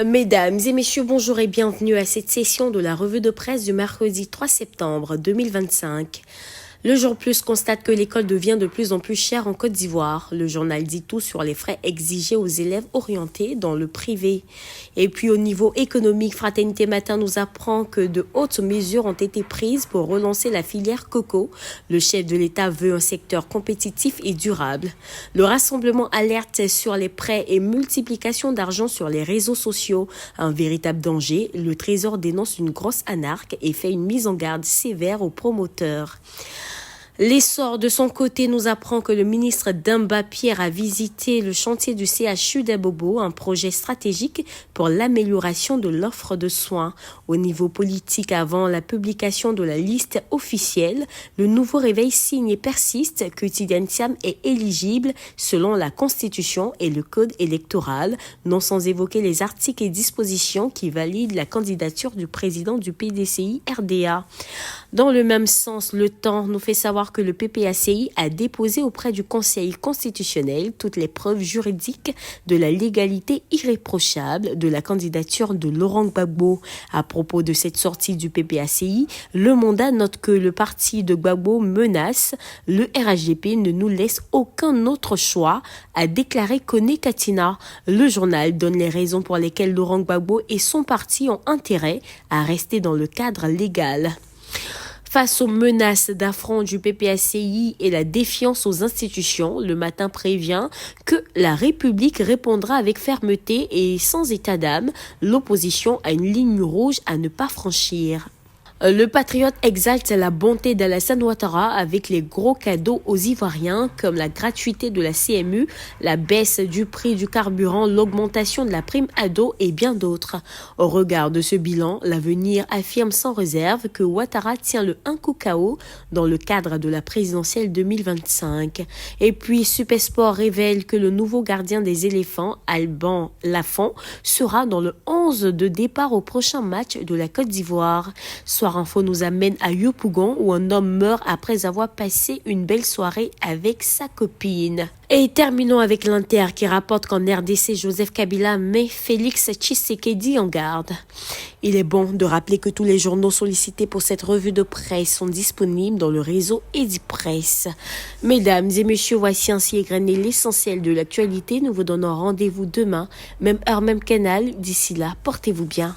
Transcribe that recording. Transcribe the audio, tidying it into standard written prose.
Mesdames et messieurs, bonjour et bienvenue à cette session de la revue de presse du mercredi 3 septembre 2025. Le Jour Plus constate que l'école devient de plus en plus chère en Côte d'Ivoire. Le journal dit tout sur les frais exigés aux élèves orientés dans le privé. Et puis au niveau économique, Fraternité Matin nous apprend que de hautes mesures ont été prises pour relancer la filière coco. Le chef de l'État veut un secteur compétitif et durable. Le Rassemblement alerte sur les prêts et multiplication d'argent sur les réseaux sociaux. Un véritable danger. Le Trésor dénonce une grosse anarque et fait une mise en garde sévère aux promoteurs. L'Essor, de son côté, nous apprend que le ministre Demba Pierre a visité le chantier du CHU d'Abobo, un projet stratégique pour l'amélioration de l'offre de soins. Au niveau politique, avant la publication de la liste officielle, le nouveau réveil signe et persiste que Tidiane Thiam est éligible selon la Constitution et le Code électoral, non sans évoquer les articles et dispositions qui valident la candidature du président du PDCI RDA. Dans le même sens, le temps nous fait savoir que le PPACI a déposé auprès du Conseil constitutionnel toutes les preuves juridiques de la légalité irréprochable de la candidature de Laurent Gbagbo. À propos de cette sortie du PPACI, le mandat note que le parti de Gbagbo menace. Le RHDP ne nous laisse aucun autre choix, a déclaré Koné Katina. Le journal donne les raisons pour lesquelles Laurent Gbagbo et son parti ont intérêt à rester dans le cadre légal. Face aux menaces d'affront du PPACI et la défiance aux institutions, le Matin prévient que la République répondra avec fermeté et sans état d'âme. L'opposition a une ligne rouge à ne pas franchir. Le Patriote exalte la bonté d'Alassane Ouattara avec les gros cadeaux aux Ivoiriens comme la gratuité de la CMU, la baisse du prix du carburant, l'augmentation de la prime ado et bien d'autres. Au regard de ce bilan, l'avenir affirme sans réserve que Ouattara tient le un coup KO dans le cadre de la présidentielle 2025. Et puis Supersport révèle que le nouveau gardien des éléphants, Alban Lafont, sera dans le 11 de départ au prochain match de la Côte d'Ivoire. Soir Info nous amène à Yopougon où un homme meurt après avoir passé une belle soirée avec sa copine. Et terminons avec l'Inter qui rapporte qu'en RDC, Joseph Kabila met Félix Tshisekedi en garde. Il est bon de rappeler que tous les journaux sollicités pour cette revue de presse sont disponibles dans le réseau Edipresse. Mesdames et messieurs, voici ainsi égrené l'essentiel de l'actualité. Nous vous donnons rendez-vous demain, même heure, même canal. D'ici là, portez-vous bien.